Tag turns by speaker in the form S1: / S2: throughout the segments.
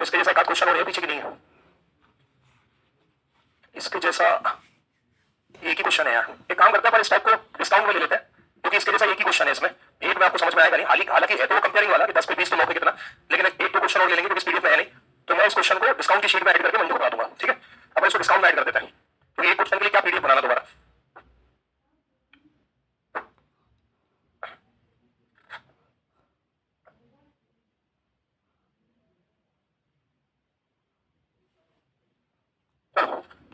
S1: उसके जैसा एक आध क्वेश्चन और है पीछे की नहीं है, इसके जैसा एक ही क्वेश्चन है यार। एक काम करते हैं पर इस टाइप को डिस्काउंट में ले लेते हैं क्योंकि इसके जैसा एक ही क्वेश्चन है इसमें, एक में आपको समझ में आएगा नहीं, हालांकि है तो वो कंपेयरिंग वाला कि 10 पे 20 तो 9 पे कितना, लेकिन एक दो क्वेश्चन और ले लेंगे क्योंकि पीडीएफ में है नहीं, तो मैं इस क्वेश्चन को डिस्काउंट की शीट में ऐड करके मंजू को बता दूंगा। ठीक है, अब इसको डिस्काउंट में ऐड कर देते हैं क्योंकि एक क्वेश्चन के लिए क्या पीडीएफ बनाना दोबारा।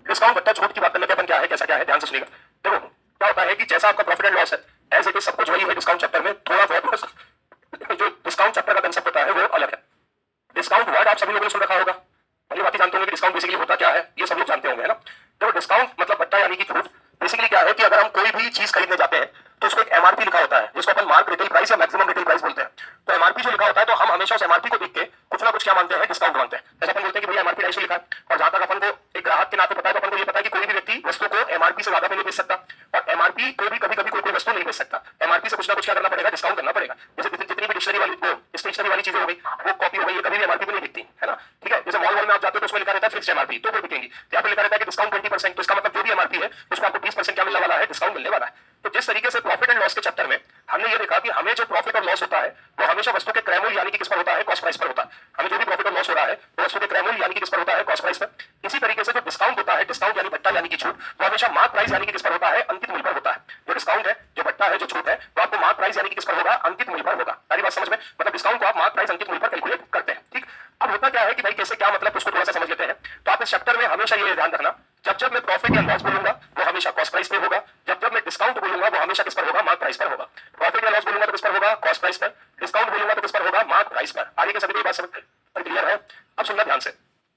S1: डिस्काउंट बट्टा छूट की बात कर लेते हैं अपन, क्या है कैसा क्या है, ध्यान से सुनिएगा। देखो क्या होता है कि जैसा आपका प्रॉफिट एंड लॉस है एज इट इज सब कुछ वही है डिस्काउंट चैप्टर में, थोड़ा बहुत जो डिस्काउंट चैप्टर का कंसेप्ट होता है वो अलग है। डिस्काउंट वर्ड आप सभी लोगों ने सुन रखा होगा, पहली बात ही जानते होंगे कि डिस्काउंट बेसिकली होता क्या है, ये सब लोग जानते होंगे है ना। तो डिस्काउंट मतलब बट्टा यानी कि छूट। बेसिकली क्या है कि अगर हम कोई भी चीज खरीदने जाते हैं तो उसको एक एमआरपी लिखा होता है जिसको अपन मार्क रिटेल प्राइस या मैक्सिमम रिटेल प्राइस बोलते हैं। तो एमआरपी जो लिखा होता है तो हम हमेशा उस एमआरपी को देख के कुछ ना कुछ क्या मानते हैं, डिस्काउंट मानते हैं। जैसे अपन बोलते हैं कि भैया एमआरपी 250 लिखा है, और जहां तक अपन को एक ग्राहक के नाते पता है तो अपन को ये पता है कि कोई भी व्यक्ति वस्तु को एमआरपी से ज्यादा पे नहीं बेच सकता, और एमआरपी को भी कभी कभी कोई वस्तु नहीं बेच सकता। एमआरपी से कुछ ना कुछ क्या करना पड़ेगा, डिस्काउंट करना पड़ेगा। जैसे जितनी भी डिक्शनरी वाली स्टेशनरी वाली चीजें हो गई, वो कॉपी हो गई, कभी भी एमआरपी पे नहीं दिखती है ना। ठीक है, जैसे मॉल में आप जाते हो तो उसमें लिखा रहता है फिक्स्ड एमआरपी, तो वो बिकेंगी। यहाँ पे लिखा रहता है कि डिस्काउंट 20%, तो इसका मतलब जो भी एमआरपी है उसमें आपको 20% क्या मिलने वाला है, डिस्काउंट मिलने वाला है। तो जिस तरीके से प्रॉफिट एंड लॉस के चैप्टर में हमने ये देखा कि हमें जो प्रॉफिट और लॉस होता है वो हमेशा वस्तु के क्रय मूल्य यानी कि किस पर होता है, कॉस्ट प्राइस पर होता है। हमें जो भी प्रॉफिट और लॉस हो रहा है वो वस्तु के क्रय मूल्य यानी कि किस पर होता है, कॉस्ट प्राइस पर। इसी तरीके से जो डिस्काउंट होता है, डिस्काउंट यानी बट्टा यानी कि छूट, वो हमेशा मार्क प्राइस यानी कि किस पर होता है, अंकित मूल्य पर होता है। जो डिस्काउंट है, जो बट्टा है, जो छूट है, वो आपको मार्क प्राइस यानी कि किस पर होगा, अंकित मूल्य पर होगा। सारी बात समझ में, मतलब डिस्काउंट को आप मार्क प्राइस अंकित मूल्य पर कैलकुलेट करते हैं। ठीक, अब होता क्या है कि भाई कैसे क्या मतलब उसको थोड़ा सा समझ लेते हैं। तो आप इस चैप्टर में हमेशा ये ध्यान रखना, जब जब मैं प्रॉफिट या लॉस बोलूंगा वो हमेशा कॉस्ट प्राइस पे होगा, जब जब मैं डिस्काउंट बोलूंगा वो हमेशा किस पर होगा, मार्क प्राइस पर होगा। प्रॉफिट या लॉस बोलूंगा तो किस पर होगा, कॉस्ट प्राइस पर। डिस्काउंट बोलूंगा तो किस पर होगा, मार्क प्राइस पर। आगे के सभी बात समझ क्लियर है? अब सुनना ध्यान से।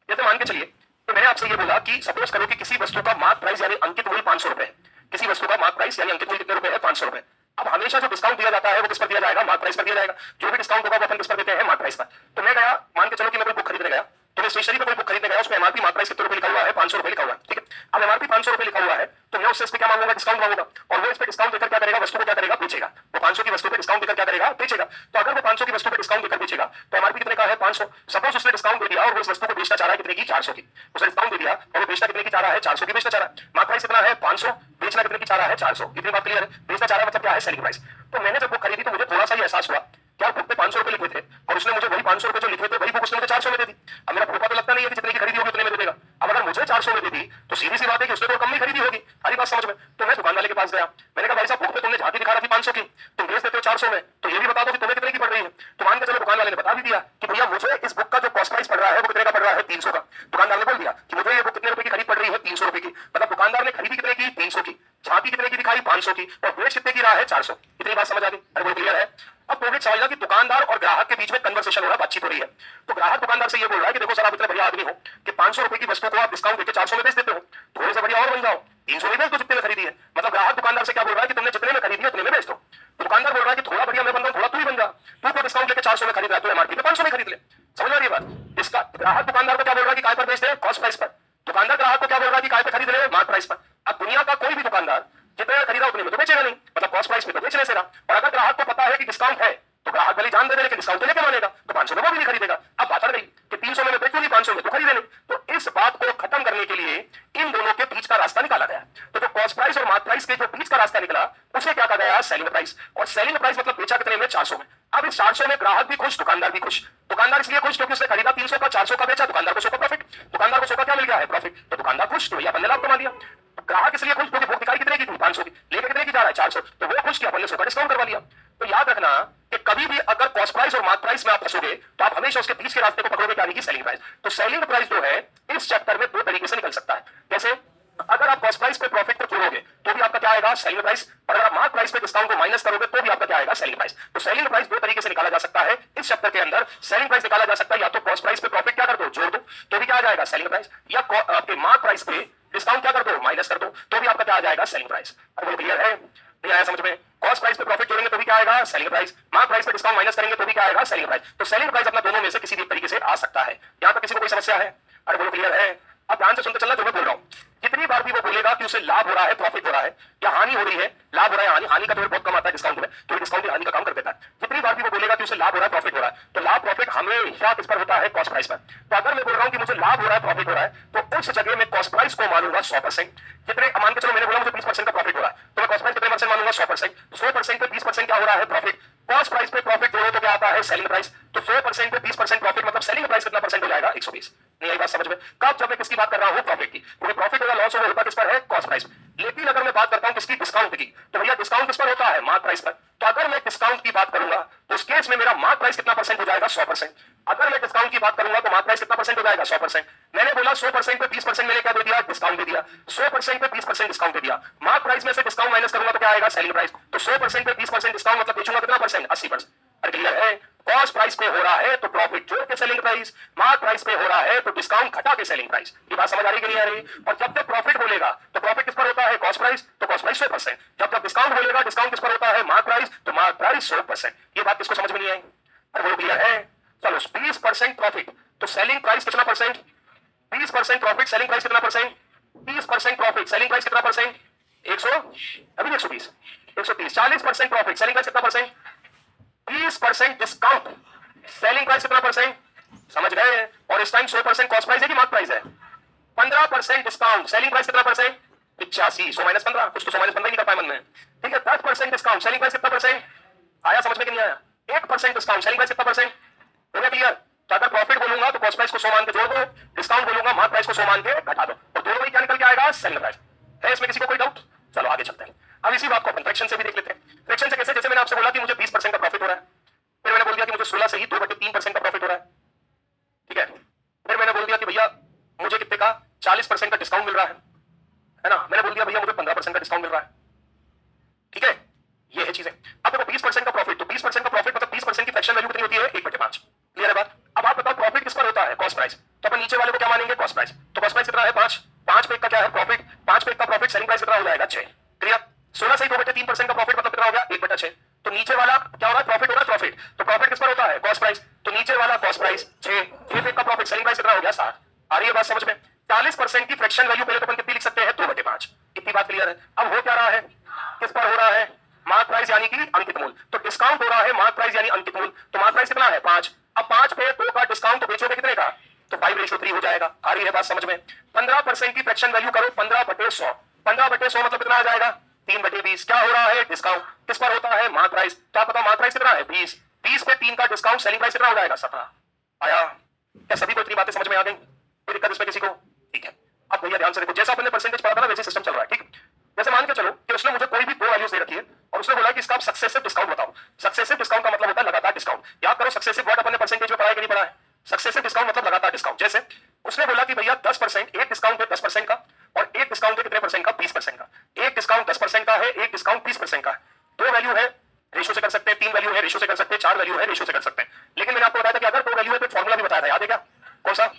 S1: जैसे मान के चलिए तो मैंने आपसे ये बोला कि सपोज करो कि किसी वस्तु का मार्क प्राइस यानी अंकित मूल्य 500 रुपए, किसी वस्तु का मार्क प्राइस यानी अंकित मूल्य कितने रुपए है, 500 रुपए। अब हमेशा जो डिस्काउंट दिया जाता है वो किस पर दिया जाएगा, मार्क प्राइस पर दिया जाएगा। जो भी डिस्काउंट होगा वो अपन किस पर देते हैं, मार्क प्राइस पर। तो मैं गया, मान के चलो कि मैं कोई बुक खरीदने गया, तो मैं स्टेशनरी पर कोई बुक खरीदने गया, उसमें एमआरपी मार्क प्राइस कितने रुपए लिखा हुआ है, 500 रुपए लिखा हुआ है। ठीक है, अब एमआरपी 500 रुपए लिखा हुआ है तो मैं उससे इस पे क्या मांगूंगा, डिस्काउंट मांगूंगा, और वो इस पे डिस्काउंट देकर क्या करेगा, वस्तु को क्या करेगा, बेचेगा। वो 500 की वस्तु पे डिस्काउंट देकर क्या करेगा, बेचेगा। तो अगर वो 500 की वस्तु पे डिस्काउंट देकर बेचेगा तो एमआरपी कितने का है, 500। सपोज उसने डिस्काउंट दे दिया और वो इस वस्तु को बेचना चाह रहा है कितने की, 400 की। उसने डिस्काउंट दे दिया और वो बेचना कितने की चाह रहा है, 400 की बेचना चाह रहा है। मार्क प्राइस कितना है, 500, बेचना कितने की चाह रहा है, 400। इतनी बात क्लियर है? बेचना चाह रहा है मतलब क्या है, सेलिंग प्राइस। तो मैंने जब बुक खरीदी तो मुझे थोड़ा सा ही एहसास हुआ, क्या बुक पे 500 रुपए लिखे थे और उसने मुझे वही 500 रुपए जो लिखे थे वही बुक उसने मुझे 400 में दे दी। अब मेरा प्रूफा तो लगता नहीं है कि जितने की खरीदी होगी उतने में दे देगा। अब अगर मुझे 400 में दे दी तो सीधी सी बात है कि उसने तो कम में खरीदी होगी। सारी बात समझ में। तो मैं दुकान वाले के पास गया, मैंने कहा भाई साहब बुक पे तुमने झांकी दिखा रही थी 500 की, तुम बेच देते हो 400 में, तो ये भी बता दो कि तुम्हें कितने की पड़ रही है। तो मान के चलो दुकान वाले ने बता भी दिया कि भैया मुझे इस बुक का जो कॉस्ट प्राइस पड़ रहा है वो कितने का पड़ रहा है, 300 का। दुकानदार ने बोल दिया कि मुझे ये बुक कितने रुपए की खरीद पड़ रही है, 300 रुपए की। मतलब दुकानदार ने खरीदी कितने की, 300 की, झांकी कितने की दिखाई, 500 की, और बेच कितने की रहा है, 400। इतनी बात समझ आ गई? अरे वो क्लियर है? अब प्रोजेक्ट समझना कि दुकानदार और ग्राहक के बीच में कन्वर्सेशन हो रहा है, बातचीत हो रही है। तो ग्राहक दुकानदार से ये बोल रहा है कि देखो सर आप इतने बढ़िया आदमी हो कि 500 रुपए की वस्तु को आप डिस्काउंट देकर 400 में बेच देते हो, थोड़े से बढ़िया और बन जाओ, 300 में बेच दो जितने में खरीदी है। मतलब ग्राहक दुकानदार से क्या बोल रहा है कि तुमने जितने में खरीदी है उतने में बेच दो। तो दुकानदार बोल रहा है कि थोड़ा बढ़िया मैं बन जाऊं, थोड़ा तू ही बन जा, तू तो डिस्काउंट लेकर 400 में खरीद रहा है तो एमआरपी पे 500 में खरीद ले। समझ आ रही है बात? इसका ग्राहक दुकानदार को क्या बोल रहा है कि काय पर बेच रहे हैं, कॉस्ट प्राइस पर। दुकानदार ग्राहक को क्या बोल रहा है कि काय पे खरीद रहे हैं, मार्क प्राइस पर। अब दुनिया का कोई भी दुकानदार जितने खरीदा उतने में तो बेचेगा नहीं, मतलब कॉस्ट प्राइस में तो बेचने से रहा। और अगर ग्राहक को पता है कि डिस्काउंट है तो ग्राहक भले जान दे दे लेकिन डिस्काउंट लेके मानेगा, तो 500 में वो भी नहीं खरीदेगा। अब बात आ गई कि 300 में बेचूंगी, 500 में तो खरीदे नहीं। तो इस बात को खत्म करने के लिए इन दोनों के बीच का रास्ता निकाला गया। तो जो कॉस्ट प्राइस और मार्क प्राइस के जो बीच का रास्ता निकला उसे क्या कहा गया, सेलिंग प्राइस। और सेलिंग प्राइस मतलब बेचा कितने में, 400 में। अब इस 400 में ग्राहक भी खुश, दुकानदार भी खुश। दुकानदार इसलिए खुश क्योंकि उसने खरीदा 300 का, 400 का बेचा, दुकानदार को 100 का प्रॉफिट। दुकानदार को 100 का क्या मिल गया है, प्रॉफिट। तो दुकानदार खुश, तो भैया अपन ने लाभ कमा लिया। ग्राहक इसलिए खुश क्योंकि बुक दिखाई कितने की थी, 500 की, लेके कितने की जा रहा है, 400, तो वो खुश कि अपन ने 100 का डिस्काउंट करवा लिया। तो याद रखना कि कभी भी अगर कॉस्ट प्राइस और मार्क प्राइस में आप फंसोगे तो आप हमेशा उसके बीच के रास्ते को पकड़ोगे, यानी कि सेलिंग प्राइस। तो सेलिंग प्राइस जो है इस चैप्टर में दो तरीके से निकल सकता है। जैसे अगर आप कॉस्ट प्राइस पे प्रॉफिट को जोड़ोगे तो भी आपका क्या आएगा, सेलिंग प्राइस, और अगर आप मार्क प्राइस पे डिस्काउंट को माइनस करोगे तो भी आपका क्या आएगा, सेलिंग प्राइस। तो सेलिंग प्राइस दो तरीके से निकाला जा सकता है इस चैप्टर के अंदर। सेलिंग प्राइस निकाला जा सकता है या तो कॉस्ट प्राइस पे प्रॉफिट क्या कर दो, जोड़ दो, तो भी क्या आ जाएगा, सेलिंग प्राइस, या आपके मार्क प्राइस पे डिस्काउंट क्या कर दो, माइनस कर दो, तो भी आपका क्या आ जाएगा, सेलिंग प्राइस। अब क्लियर है? नहीं आया समझ में? कॉस्ट प्राइस पे प्रॉफिट जोड़ेंगे तो भी क्या आएगा, सेलिंग प्राइस। मार्क प्राइस पे डिस्काउंट माइनस करेंगे तो भी क्या आएगा, सेलिंग प्राइस। तो सेलिंग प्राइस अपना दोनों में से किसी भी तरीके से आ सकता है। यहां तक किसी को कोई समस्या है? अरे बोलो क्लियर है? अब ध्यान से सुनते चलना जो मैं बोल रहा हूं। जितनी बार भी वो बोलेगा कि उसे लाभ हो रहा है, प्रॉफिट हो रहा है, या हानि हो रही है, लाभ हो रहा है, हानि, हानि का तो बहुत कम आता है डिस्काउंट में, तो डिस्काउंट हानि का काम कर देता है। जितनी बार भी वो बोलेगा कि उसे लाभ हो रहा है, प्रॉफिट हो रहा है, तो लाभ प्रॉफिट हमेशा किस पर होता है? कॉस्ट प्राइस पर। तो अगर मैं बोल रहा हूं कि मुझे लाभ हो रहा है, प्रॉफिट हो रहा है, तो उस जगह में कॉस्ट प्राइस को मानूंगा 100%। जितने मान के चलो मैंने बोला मुझे 20% का प्रॉफिट हो रहा है, तो मैं कॉस्ट प्राइस कितने परसेंट मानूंगा? 100%। 100% पे 20% क्या हो रहा है? प्रॉफिट। कॉस्ट प्राइस पे प्रॉफिट जोड़ो तो क्या आता है? Selling price. तो 100% पे 20% प्रॉफिट मतलब सेलिंग प्राइस कितना परसेंट हो जाएगा? 120। नहीं आई बात समझ में? कब? जब मैं किसकी बात कर रहा हूं? प्रॉफिट की। क्योंकि प्रॉफिट होगा, लॉस होगा, होता किस पर है? Cost price. लेकिन अगर मैं बात करता हूं किसकी? डिस्काउंट की, तो भैया डिस्काउंट किस पर होता है? मार्क प्राइस पर। तो अगर मैं डिस्काउंट की बात करूंगा तो उस केस में मेरा मार्क प्राइस कितना परसेंट हो जाएगा? 100%। अगर मैं डिस्काउंट की बात करूंगा तो मार्क प्राइस कितना परसेंट हो जाएगा? 100%। मैंने बोला 100% पे 20% मैंने क्या दे दिया? डिस्काउंट दे दिया। 100% पे 20% डिस्काउंट दे दिया। मार्क प्राइस में से डिस्काउंट माइनस करूंगा तो क्या आएगा? Selling price. तो 100% पे 20% डिस्काउंट मतलब बेचूंगा कितना परसेंट? 80%। क्लियर है? कॉस्ट प्राइस पे हो रहा है तो प्रॉफिट जोड़ के सेलिंग प्राइस, मार्क प्राइस पे हो रहा है तो डिस्काउंट घटा के सेलिंग प्राइस। ये बात समझ आ रही कि नहीं आ रही? और जब तक प्रॉफिट बोलेगा तो प्रॉफिट किस पर होता है? कॉस्ट प्राइस, तो कॉस्ट प्राइस 100%। जब तक डिस्काउंट बोलेगा, डिस्काउंट किस पर होता है? मार्क प्राइस, तो मार्क प्राइस 100%। ये बात किसको समझ में नहीं आई? अरे वो क्लियर है? चलो 20% प्रॉफिट तो सेलिंग प्राइस कितना परसेंट? 20% प्रॉफिट, सेलिंग प्राइस कितना परसेंट? 20% प्रॉफिट, सेलिंग प्राइस कितना परसेंट? 100, अभी 120, 130। 40% प्रॉफिट, सेलिंग प्राइस कितना परसेंट? 20% डिस्काउंट, सेलिंग प्राइस कितना परसेंट? समझ गए? और इस टाइम 100% कॉस्ट प्राइस है कि मार्क प्राइस है? 15% डिस्काउंट, सेलिंग प्राइस कितना परसेंट? 85। 100 माइनस 15, कुछ तो 100 माइनस 15 ही नहीं कर पाए मन में। ठीक है, 10% डिस्काउंट, सेलिंग प्राइस कितना परसेंट? आया समझ में कि नहीं आया? 1% डिस्काउंट, सेलिंग प्राइस कितना परसेंट? हो गया क्लियर? तो अगर प्रॉफिट बोलूंगा तो कॉस्ट प्राइस को 100 मान के जोड़ दो, डिस्काउंट बोलूंगा मार्क प्राइस को 100 मान के घटा दो, और दोनों में क्या निकल के आएगा? Selling price. है इसमें किसी को कोई डाउट? चलो आगे चलते हैं। अब इसी बात को अपन फ्रैक्शन से भी देख लेते हैं। फ्रैक्शन से कैसे? जैसे मैंने आपसे बोला कि मुझे 20% का प्रॉफिट हो रहा है, फिर मैंने बोल दिया कि मुझे 16 से ही 2/3% का प्रॉफिट हो रहा है। ठीक है, फिर मैंने बोल दिया कि भैया मुझे कितने का? 40% का डिस्काउंट मिल रहा है ना? मैंने बोल दिया भैया मुझे 15% का डिस्काउंट मिल रहा है। ठीक है, ये है चीजें। अब देखो 20% का प्रॉफिट, तो 20% का प्रॉफिट मतलब 20% की फ्रैक्शन वैल्यू कितनी होती है? 1/5। क्लियर है बात? अब आप बताओ प्रॉफिट किस पर होता है? Cost price. तो अपन नीचे वाले को क्या मानेंगे? Cost price. तो कॉस्ट प्राइस कितना है? 5। 5 पे 1 का क्या है? प्रॉफिट। 5 पे 1 का प्रॉफिट, सेलिंग प्राइस कितना हो जाएगा? 6। क्लियर? 16 से 2/3% का प्रॉफिट मतलब कितना हो गया? 1/6। तो नीचे वाला क्या हो रहा है? प्रॉफिट हो रहा है, प्रॉफिट। तो प्रॉफिट किस पर होता है? Cost price. तो नीचे वाला कॉस्ट प्राइस 6, 6 पे 1 का प्रॉफिट, सेलिंग प्राइस कितना हो गया? 7। आ रही है बात समझ में? 40% की फ्रैक्शन वैल्यू पहले तो अपन कितनी लिख सकते हैं? 2/5। इतनी बात क्लियर है? अब हो क्या रहा है? किस पर हो रहा है? मार्क प्राइस यानी कि अंकित मूल्य। तो डिस्काउंट हो रहा है मार्क प्राइस यानी अंकित मूल्य। तो मार्क प्राइस कितना है? 5। अब 5 पे 2 का डिस्काउंट, तो बेचोगे कितने का? तो 5:3 हो जाएगा। आ रही है बात समझ में? 15% की फ्रैक्शन वैल्यू करो 15/100। 15/100 मतलब कितना आ जाएगा? 3/20। क्या हो रहा है? डिस्काउंट। किस पर होता है? Mark price. तो आप बताओ मार्क प्राइस कितना है? 20। 20 पे 3 का डिस्काउंट, सेलिंग प्राइस कितना हो जाएगा? 17। आया? क्या सभी को इतनी बातें समझ में आ गई? कोई दिक्कत इसमें किसी को? ठीक है, अब भैया ध्यान से देखो, जैसा अपने परसेंटेज पढ़ा था ना वैसे सिस्टम चल रहा है। ठीक, जैसे मान के चलो कि उसने मुझे कोई भी 2 वैल्यूज दे रखी है और उसने बोला कि इसका आप सक्सेसिव डिस्काउंट बताओ। सक्सेसिव डिस्काउंट का मतलब होता है लगातार डिस्काउंट। याद करो सक्सेसिव वर्ड अपने परसेंटेज में पढ़ा है कि नहीं पढ़ा है? सक्सेसिव डिस्काउंट मतलब लगातार डिस्काउंट। जैसे उसने बोला कि भैया 10%, एक डिस्काउंट है 10% का, और एक डिस्काउंट है कितने परसेंट का? 20% का। एक डिस्काउंट 10% का है, एक डिस्काउंट 20% का है। 2 वैल्यू है, रेशो से कर सकते हैं, 3 वैल्यू है रेशो से कर सकते हैं, 4 वैल्यू है रेशो से कर सकते हैं। लेकिन मैंने आपको बताया था कि अगर 2 वैल्यू है तो फॉर्मूला भी बताया था, याद है क्या? कौन सा?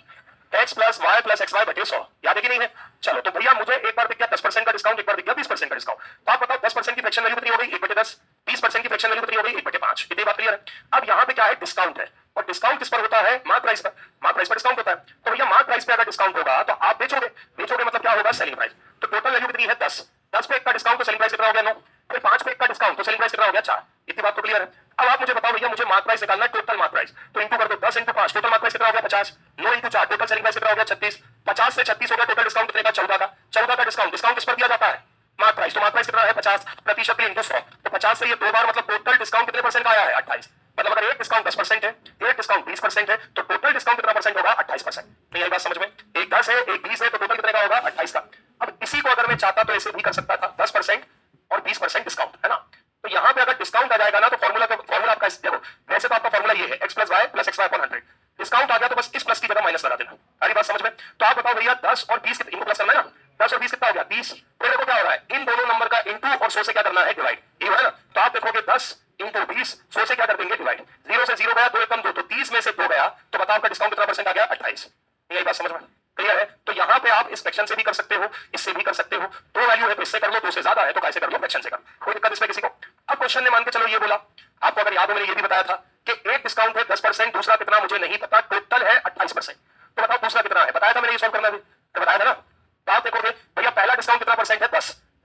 S1: x plus Y plus X Y बटे 100। याद है कि नहीं है? चलो तो भैया मुझे एक बार दिख गया 10% का डिस्काउंट, एक बार दिख गया 20% का डिस्काउंट। तो आप बताओ 10% की फ्रैक्शन वैल्यू कितनी हो गई? 1/10। 20% की फ्रैक्शन वैल्यू कितनी हो गई? 1/5। इतनी बात क्लियर है? अब यहाँ पे क्या है? डिस्काउंट है, और डिस्काउंट किस पर होता है? मार्क प्राइस पर। मार्क प्राइस पर डिस्काउंट होता है। तो भैया मार्क प्राइस पे अगर डिस्काउंट होगा तो आप बेचोगे। बेचोगे मतलब क्या होगा? Selling price. तो टोटल वैल्यू कितनी है? 10। 10 पे 1 का डिस्काउंट, तो सेलिंग प्राइस कितना हो गया? 9। फिर 5 पे 1 का डिस्काउंट, तो सेलिंग प्राइस कितना हो गया? 4। इतनी बात तो क्लियर है? अब आप मुझे बताओ भैया मुझे मार्क प्राइस निकालना है, टोटल मार्क प्राइस। तो इंटू कर दो 10 × 5, टोटल मार्क प्राइस कितना हो गया? 50। 9 × 4, टोटल सेलिंग प्राइस कितना हो गया? 36। 50 से 36 हो गया, टोटल डिस्काउंट कितने का? 14 का। 14 का डिस्काउंट, डिस्काउंट किस पर दिया जाता है? Mark price. तो मार्क प्राइस कितना है? 50% के इंटू 100। तो 50 से ये 2 बार मतलब टोटल डिस्काउंट कितने परसेंट का आया है? 28। मतलब अगर एक डिस्काउंट 10% है, एक डिस्काउंट 20% है, तो टोटल डिस्काउंट कितना परसेंट होगा? 28%। तो यही बात समझ में? एक 10 है, एक 20 है, तो टोटल कितने का होगा? 28 का। अब इसी को अगर मैं चाहता तो ऐसे भी कर सकता था, 10% और 20% डिस्काउंट, है ना? तो यहाँ पे अगर डिस्काउंट आ जाएगा ना तो फॉर्मूला आपका देखो, वैसे तो आपका फॉर्मूला ये है x plus Y plus X Y upon 100। Discount आ गया तो बस इस प्लस की जगह माइनस लगा देना। सारी बात समझ में? तो आप बताओ भैया 10 और 20 इनको प्लस करना है ना? 10 और 20 कितना हो गया? 30। फिर देखो क्या हो रहा है? इन दोनों नंबर का इंटू और 100 से क्या करना है? डिवाइड। ये है ना? तो आप देखोगे 10 × 20, 100 से क्या कर देंगे? डिवाइड। 0 से 0 गया, 2 एकम 2, तो 30 में से 2 गया, तो बताओ आपका डिस्काउंट कितना परसेंट आ गया? 28। यही बात समझ में? क्लियर है? तो यहाँ पे आप इस फ्रैक्शन से भी कर सकते हो, इससे भी कर सकते हो। 2 वैल्यू है तो इससे कर लो, 2 से ज्यादा है तो कैसे कर लो? फ्रैक्शन से कर। कोई दिक्कत इसमें किसी को? अब क्वेश्चन ने मान के चलो ये बोला, आपको अगर याद हो मैंने ये भी बताया था कि एक डिस्काउंट है 10%, दूसरा कितना मुझे नहीं पता, टोटल है 28%। तो बताओ दूसरा कितना है? बताया था मैंने, ये सॉल्व करना भी तो बताया था ना? तो आप देखोगे भैया पहला है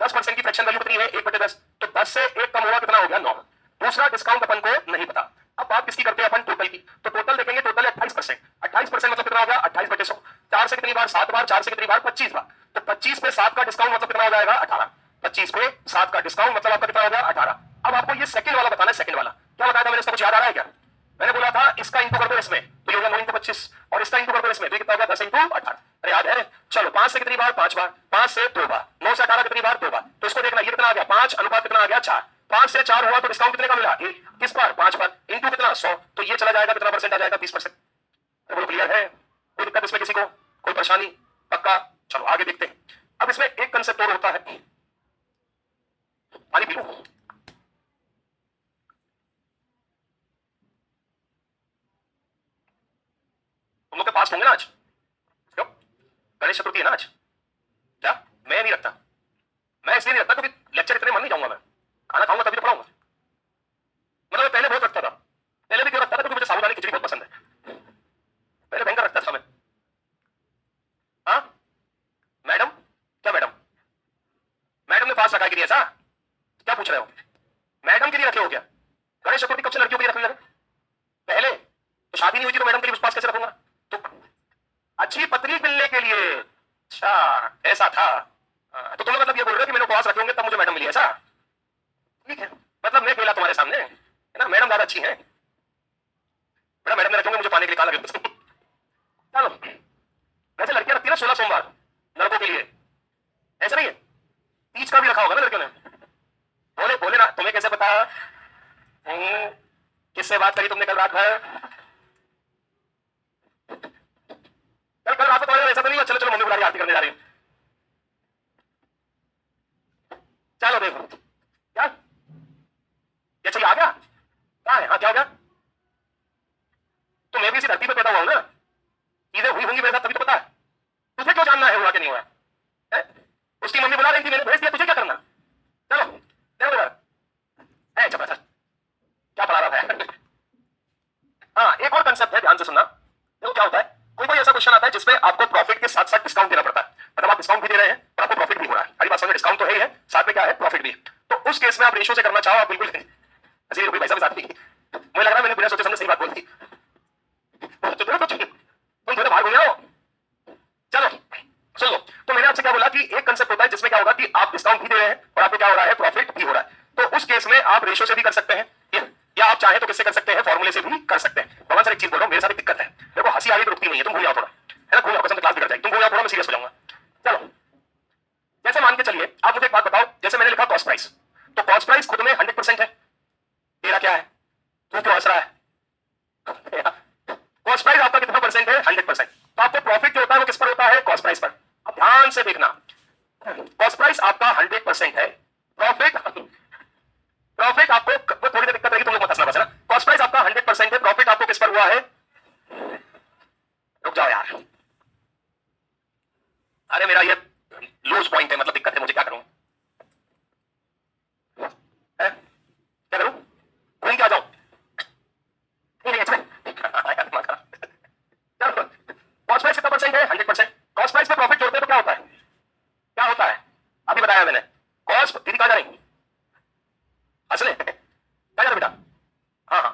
S1: 10% की फ्रैक्शन वैल्यू कितनी है 1/10, तो 10 से 1 कम हुआ कितना हो गया 9। दूसरा डिस्काउंट अपन को नहीं पता। अब बात किसकी करते हैं अपन, टोटल की। तो टोटल देखेंगे, टोटल 28%। 28% मतलब कितना हो गया 28/100। 4 से कितनी बार 7 बार, 4 से कितनी बार 25 बार, तो 25 पे 7 का डिस्काउंट मतलब कितना हो जाएगा 18। 25 पे 7 का डिस्काउंट मतलब आपका कितना हो गया 18। अब आपको ये सेकंड वाला बताना है। सेकंड वाला क्या बताया था मैंने, इसका कुछ याद आ रहा है क्या? मैंने बोला था इसका इंटू कर दो इसमें तो ये होगा 9 × 25, और इसका इंटू कर दो इसमें तो कितना होगा 10 × 18। अरे याद है? चलो 5 से कितनी बार 5 बार, 5 से 2 बार, 9 से 18 कितनी बार 2 बार, तो इसको देखना ये कितना आ गया 5 अनुपात कितना आ गया 4। 5 से 4 हुआ तो डिस्काउंट कितने का मिला 1, किस बार 5 बार, इंटू कितना 100, तो ये चला जाएगा कितना परसेंट आ जाएगा 20%। बोलो क्लियर है? कोई दिक्कत इसमें किसी को, कोई परेशानी? पक्का? चलो आगे देखते हैं। अब इसमें एक कंसेप्ट और होता है, पानी पी लो। तुम लोग के पास होंगे ना आज? क्यों? गणेश चतुर्थी है ना आज? क्या मैं नहीं रखता? मैं इसलिए नहीं रखता क्योंकि लेक्चर इतने मन नहीं जाऊंगा, मैं खाना खाऊंगा तभी तो पढ़ाऊंगा। मतलब मैं पहले बहुत रखता था, पहले भी क्यों रखता था क्योंकि मुझे साबूदानी खिचड़ी बहुत पसंद है, पहले भयंकर रखता था मैं। हाँ मैडम, क्या मैडम? मैडम ने फास्ट रखा के लिए ऐसा क्या पूछ रहे हो? मैडम के लिए रखे हो क्या? गणेश चतुर्थी कब से लड़कियों के लिए रखने लगे? पहले तो शादी नहीं हुई थी तो मैडम के लिए पास कैसे रखूंगा? तो अच्छी पत्नी मिलने के लिए। अच्छा ऐसा था। तो तुम मतलब ये बोल रहे हो कि मैंने उपवास रखे होंगे तब मुझे मैडम मिली, ऐसा? ठीक है, मतलब मैं खेला तुम्हारे सामने है ना, मैडम ज्यादा अच्छी है। बेटा मैडम ने रखे होंगे मुझे पाने के लिए, कहा लगे चलो। वैसे लड़कियां रखती है ना 16 सोमवार लड़कों के लिए, ऐसा नहीं है? तीज का भी रखा होगा ना लड़कियों ने। बोले बोले ना, तुम्हें कैसे पता? किससे बात करी तुमने कल रात भर? कल रात को तुम्हारे ऐसा तो नहीं हुआ चलो चलो मम्मी बुला रही आरती करने जा रही हूँ? चलो देखो क्या ये चाहिए आ गया, कहाँ है? हाँ क्या हो गया? तो मैं भी इसी धरती पे पैदा हुआ हूं ना, चीजें हुई होंगी मेरे साथ तभी तो पता है। तुझे क्यों जानना है हुआ कि नहीं हुआ है? उसकी मम्मी बुला रही थी, मैंने भेज दिया, तुझे क्या करना? चलो देखो है चपा क्या पढ़ा रहा है। हाँ एक और कंसेप्ट है, ध्यान से सुनना। देखो क्या होता है, कोई कोई ऐसा क्वेश्चन आता है जिसमें आपको प्रॉफिट के साथ साथ डिस्काउंट देना पड़ता है, मतलब आप डिस्काउंट भी दे रहे हैं और आपको प्रॉफिट भी हो रहा है। हमारी बात समझ, डिस्काउंट तो है ही है, साथ में क्या है प्रॉफिट भी है। तो उस केस में आप रेशो से करना चाहो आप बिल्कुल अजीब रुपये पैसा भी साथ नहीं। मुझे लग रहा है मैंने बिना सोचे समझे सही बात बोल दी। तुम थोड़े बाहर घूम रहे हो। चलो सुन लो, तो मैंने आपसे क्या बोला कि एक कंसेप्ट होता है जिसमें क्या होगा कि आप डिस्काउंट भी दे रहे हैं और आपको क्या हो रहा है प्रॉफिट भी हो रहा है। तो उस केस में आप रेशो से भी कर सकते हैं या आप चाहें तो किससे कर सकते हैं, फॉर्मूले से भी कर सकते हैं। भगवान सर एक चीज बोल रहा हूं, मेरे साथ एक दिक्कत है, देखो हंसी आ रही तो रुकती नहीं है, तुम भूल जाओ थोड़ा, है ना, भूल जाओ कसम क्लास बिगड़ जाएगी, तुम भूल जाओ थोड़ा मैं सीरियस हो जाऊंगा। चलो जैसे मान के चलिए, आप मुझे एक बात बताओ, जैसे मैंने लिखा कॉस्ट प्राइस, तो कॉस्ट प्राइस खुद में 100% है। तेरा क्या है, तू क्यों हंस रहा है? कॉस्ट प्राइस आपका कितना परसेंट है 100%। तो आपको प्रॉफिट जो होता है वो किस पर होता है, कॉस्ट प्राइस पर। अब ध्यान से देखना, कॉस्ट प्राइस आपका 100% है, प्रॉफिट आपको वो थोड़ी देर दिक्कत रहेगी, तुम लोग मत हंसना बस, है ना। कॉस्ट प्राइस आपका 100% है, प्रॉफिट आपको किस पर हुआ है? रुक जाओ यार, अरे मेरा ये लूज पॉइंट है, मतलब दिक्कत है, मुझे क्या करूं? क्या करूं? घूम के आ जाओ। चलो कॉस्ट प्राइस कितना परसेंट है 100%। कॉस्ट प्राइस पे प्रॉफिट जोड़ते हैं तो क्या होता है, क्या होता है? अभी बताया मैंने, कॉस्ट दीदी कहा जा रही असले क्या जा बेटा? हाँ हाँ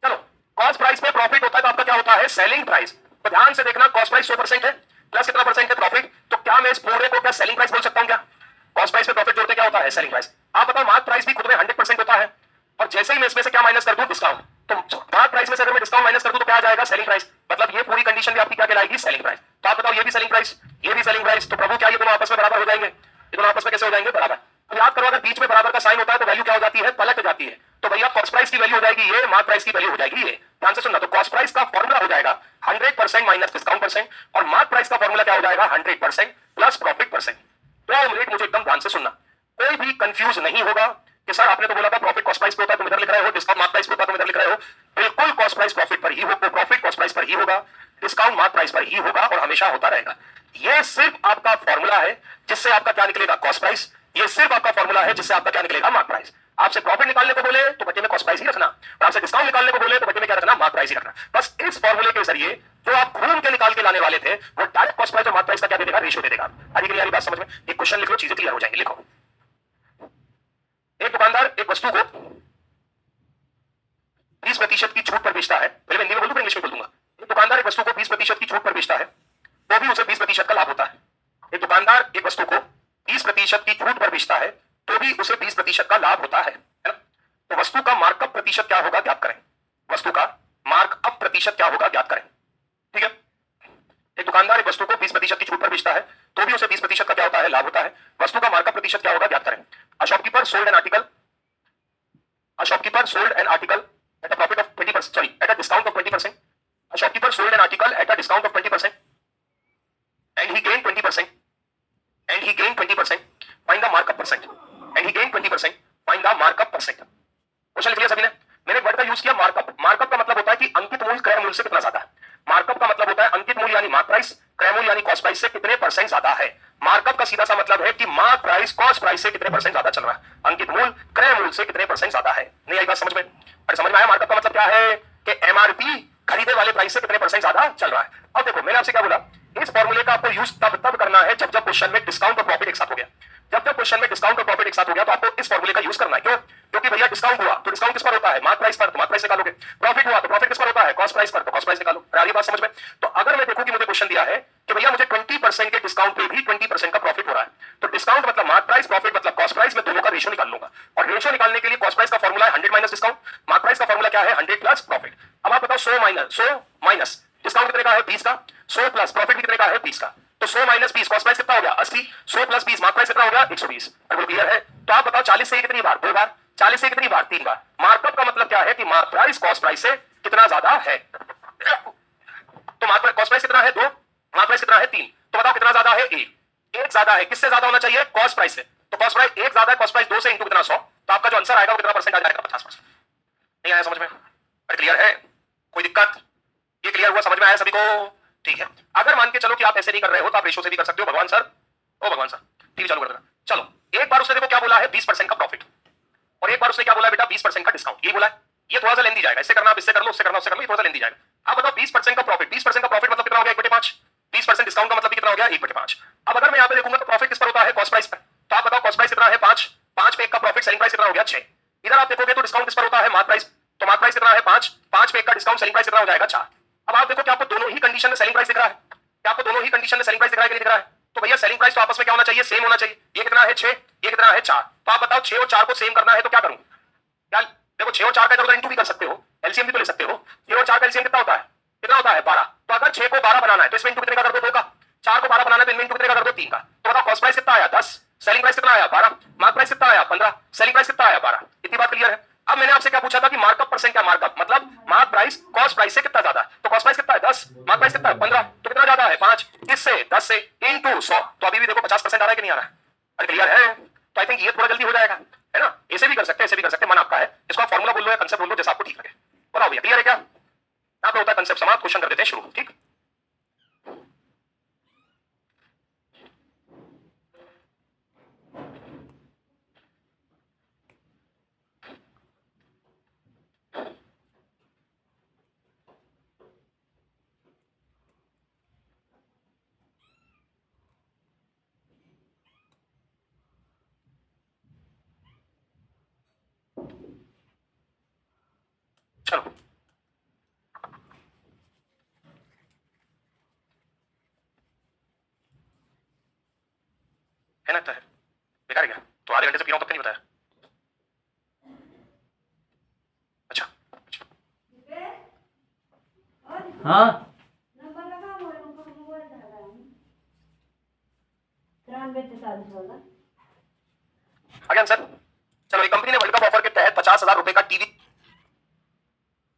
S1: चलो, कॉस्ट प्राइस पे प्रॉफिट होता है तो आपका क्या होता है सेलिंग प्राइस। तो ध्यान से देखना, कॉस्ट प्राइस 100% है प्लस कितना परसेंट है प्रॉफिट, तो क्या मैं इस पूरे को क्या सेलिंग प्राइस बोल सकता हूं क्या? कॉस्ट प्राइस पे प्रॉफिट जोड़ते क्या होता है सेलिंग प्राइस। आप बताओ मार्क प्राइस भी खुद में 100% होता है, और जैसे ही मैं इसमें से क्या माइनस कर दूं डिस्काउंट, तो मार्क प्राइस में से अगर मैं डिस्काउंट माइनस कर दूं तो क्या आ जाएगा सेलिंग प्राइस। मतलब ये पूरी कंडीशन भी आपकी क्या कहलाएगी सेलिंग प्राइस। तो आप बताओ ये भी सेलिंग प्राइस, ये भी सेलिंग प्राइस, तो प्रभु क्या ये दोनों आपस में बराबर हो जाएंगे? ये दोनों आपस में कैसे हो जाएंगे बराबर? तो याद करो, अगर बीच में बराबर का साइन होता है तो वैल्यू क्या हो जाती है, पलट जाती है। तो भैया कॉस्ट प्राइस की वैल्यू हो जाएगी ये, मार्क प्राइस की वैल्यू हो जाएगी ये। ध्यान से सुनना, तो कॉस्ट प्राइस का फॉर्मूला हो जाएगा 100% माइनस डिस्काउंट परसेंट, और मार्क प्राइस का फॉर्मूला क्या हो जाएगा 100% प्लस प्रॉफिट परसेंट। तो रेट मुझे एकदम ध्यान से सुनना, कोई भी कंफ्यूज नहीं होगा कि सर आपने तो बोला था प्रॉफिट कॉस्ट प्राइस पे होता है, तुम इधर लिख रहे हो, डिस्काउंट मार्क प्राइस पे होता है, तुम इधर लिख रहे हो। बिल्कुल कॉस्ट प्राइस प्रॉफिट पर ही होगा, प्रॉफिट कॉस्ट प्राइस पर ही होगा, डिस्काउंट मार्क प्राइस पर ही होगा और हमेशा होता रहेगा। ये सिर्फ आपका फॉर्मूला है जिससे आपका क्या निकलेगा कॉस्ट प्राइस, ये सिर्फ आपका फॉर्मूला है जिससे आपका क्या निकलेगा, मार्क प्राइस। आपसे प्रॉफिट निकालने को बोले तो बट्टे में कॉस्ट प्राइस ही रखना, और आपसे डिस्काउंट निकालने को बोले तो बट्टे में क्या रखना, मार्क प्राइस ही रखना। बस इस फॉर्मूले के जरिए जो आप घूम के निकाल के लाने वाले थे वो डायरेक्ट कॉस्ट प्राइस और मार्क प्राइस का क्या दे देगा, रेशियो दे देगा। आगे की बात समझ में, एक क्वेश्चन लिख लो, चीजें क्लियर हो जाएंगी। लिखो, एक दुकानदार एक वस्तु को 20% की छूट पर बेचता है। पहले मैं हिंदी में बोलूं फिर इंग्लिश में बोल दूंगा। एक दुकानदार एक वस्तु को 20% की छूट पर बेचता है तो भी उसे 20% का लाभ होता है। एक दुकानदार एक वस्तु को 20% की छूट पर बेचता है तो भी उसे 20% का लाभ होता है ना? तो वस्तु का मार्कअप प्रतिशत क्या होगा, ज्ञात करें। वस्तु का मार्कअप प्रतिशत क्या होगा, ज्ञात करें। ठीक है, एक दुकानदार एक वस्तु को 20% की छूट पर बेचता है तो भी उसे 20% का क्या होता है, लाभ होता है। वस्तु का मार्कअप प्रतिशत क्या होगा, ज्ञात करें। A shopkeeper sold an article. A shopkeeper sold an article at a profit of 20%. Sorry, at a discount of 20%. A shopkeeper sold an article at a discount of 20%, and he gained 20%. And he gained 20%. Find the markup percent. And he gained 20%. Find the markup percent. Question लिख लिया सभी ने? मैंने word का use किया markup. Markup का मतलब होता है कि अंकित मूल्य क्रय मूल्य से कितना ज्यादा है। मार्कअप का मतलब होता है अंकित मूल्य यानी मार्क प्राइस, क्रय मूल्य यानी कॉस्ट प्राइस से कितने परसेंट ज्यादा है। मार्कअप का सीधा सा मतलब है कि मार्क प्राइस कॉस्ट प्राइस से कितने परसेंट ज्यादा चल रहा है, अंकित मूल्य क्रय मूल्य से कितने परसेंट ज्यादा है। नहीं आई बात समझ में? अरे समझ में आया? मार्कअप का मतलब क्या है कि एमआरपी खरीदे वाले प्राइस से कितने परसेंट ज्यादा चल रहा है। अब देखो, मैंने आपसे क्या बोला, इस फॉर्मूले का आपको यूज तब करना है जब क्वेश्चन में डिस्काउंट और प्रॉफिट एक साथ हो गया। जब क्वेश्चन में डिस्काउंट और प्रॉफिट एक साथ हो गया तो आपको इस फॉर्मूले का यूज करना है। क्यों? क्योंकि भैया डिस्काउंट हुआ तो डिस्काउंट किस पर होता है, मार्क प्राइस पर, तो मार्क प्राइस निकालोगे। प्रॉफिट हुआ तो प्रॉफिट किस पर होता है, कॉस्ट प्राइस पर, तो कॉस्ट प्राइस निकालो। आ रही बात समझ में? तो अगर मैं देखूं कि मुझे क्वेश्चन दिया है कि भैया मुझे 20% के डिस्काउंट पे भी 20% का प्रॉफिट हो रहा है, तो डिस्काउंट मतलब मार्क प्राइस, प्रॉफिट मतलब कॉस्ट प्राइस, मैं दोनों का रेशियो निकाल लूंगा। और रेशियो निकालने के लिए कॉस्ट प्राइस का फॉर्मूला है 100 माइनस डिस्काउंट, मार्क प्राइस का फॉर्मूला क्या है, 100 प्लस प्रॉफिट। अब आप बताओ 100 माइनस डिस्काउंट कितने का है, 20 का, 100 प्लस प्रॉफिट कितने का है, 20 का। तो 100 माइनस 20 कॉस्ट प्राइस कितना हो गया, 80, 100 प्लस 20 मार्क प्राइस कितना हो गया, 120। अगर क्लियर है तो आप बताओ 40 से कितनी बार, 2 बार, 40 से कितनी बार, 3 बार। मार्कअप का मतलब क्या है कि मार्क प्राइस कॉस्ट प्राइस से कितना ज्यादा है। तो मार्क कॉस्ट प्राइस कितना है, 2, मार्क प्राइस कितना है, 3। तो बताओ कितना ज्यादा है, 1 ज्यादा है। किससे ज्यादा होना चाहिए, कॉस्ट प्राइस से। तो कॉस्ट प्राइस 1 ज्यादा है, कॉस्ट प्राइस 2 से इंटू कितना, 100। तो आपका जो आंसर आएगा वो कितना परसेंट आ जाएगा, 50%। नहीं आया समझ में? अरे क्लियर है? कोई दिक्कत? ये क्लियर हुआ, समझ में आया सभी को? ठीक है। अगर मान के चलो कि आप ऐसे नहीं कर रहे हो तो आप रेशो से भी कर सकते हो। भगवान सर, ओ भगवान सर, टीवी चालू कर देना। चलो, एक बार उसने देखो क्या बोला है, 20% का प्रॉफिट, और एक बार उसने क्या बोला है बेटा, 20% का डिस्काउंट। ये बोला है, ये थोड़ा सा लेंदी जाएगा। इससे करना, आप इससे कर लो, उससे करना, उससे कर लो, ये थोड़ा सा लेंदी जाएगा। आप बताओ 20% का प्रॉफिट, 20% का प्रॉफिट मतलब कितना हो गया, 1/5। 20% डिस्काउंट का मतलब कितना हो गया, 1/5। अब अगर मैं यहाँ पे देखूंगा तो प्रॉफिट किस पर होता है, कॉस्ट प्राइस पर। तो आप बताओ कॉस्ट प्राइस कितना है, 5, 5 पे 1 का प्रॉफिट, सेलिंग प्राइस कितना हो गया, 6। इधर आप देखोगे तो डिस्काउंट किस पर होता है, मार्क प्राइस। तो मार्क प्राइस कितना है, 5, 5 पे 1 का डिस्काउंट, सेलिंग प्राइस कितना हो जाएगा, 4। अब आप देखो कि आपको दोनों ही कंडीशन में सेलिंग प्राइस दिख रहा है, क्या आपको दोनों ही कंडीशन में सेलिंग प्राइस दिख रहा है कि नहीं दिख रहा है? तो भैया सेलिंग प्राइस तो आपस में क्या होना चाहिए, सेम होना चाहिए। ये कितना है, 6, ये कितना है, 4। तो आप बताओ 6 और 4 को सेम करना है तो क्या करूं? क्या देखो, 6 और 4 का इधर इंटू भी कर सकते हो, एलसीएम भी तो ले सकते हो। 6 और 4 का एलसीएम कितना होता है, कितना होता है, 12। तो अगर 6 को 12 बनाना है तो इसमें इंटू कितने का कर दो, 2 का। 4 को 12 बनाना है तो इनमें इंटू कितने का कर दो, 3 का। तो बताओ कॉस्ट प्राइस कितना आया, 10, सेलिंग प्राइस कितना आया, 12, मार्क प्राइस कितना आया, 15, सेलिंग प्राइस कितना आया, 12। इतनी बात क्लियर है? अब मैंने आपसे क्या पूछा था कि मार्कअप परसेंट, क्या मार्कअप मतलब मार्क प्राइस कॉस्ट प्राइस से कितना ज्यादा है। तो कॉस्ट प्राइस कितना है, 10, मार्क प्राइस कितना है, 15, तो कितना ज्यादा है, 5। इससे 10 से इंटू 100, तो अभी भी देखो 50% आ रहा है कि नहीं आ रहा है? अरे क्लियर है? तो आई थिंक ये थोड़ा जल्दी हो जाएगा, है ना? ऐसे भी कर सकते हैं, ऐसे भी कर सकते हैं, मन आपका है। इसको आप फॉर्मूला बोल लो या कंसेप्ट बोल लो, जैसा आपको ठीक लगे। बताओ भैया, क्लियर है क्या? यहाँ पे होता है कंसेप्ट समाप्त, क्वेश्चन कर देते हैं शुरू। ठीक, चलो। है ना? है बेकार है क्या? तो आधे घंटे से पी रहा हूं तब नहीं बताया। अच्छा,
S2: हाँ
S1: आगे आंसर। चलो, एक कंपनी ने वर्ल्ड कप ऑफर के तहत 50,000 रुपए का टीवी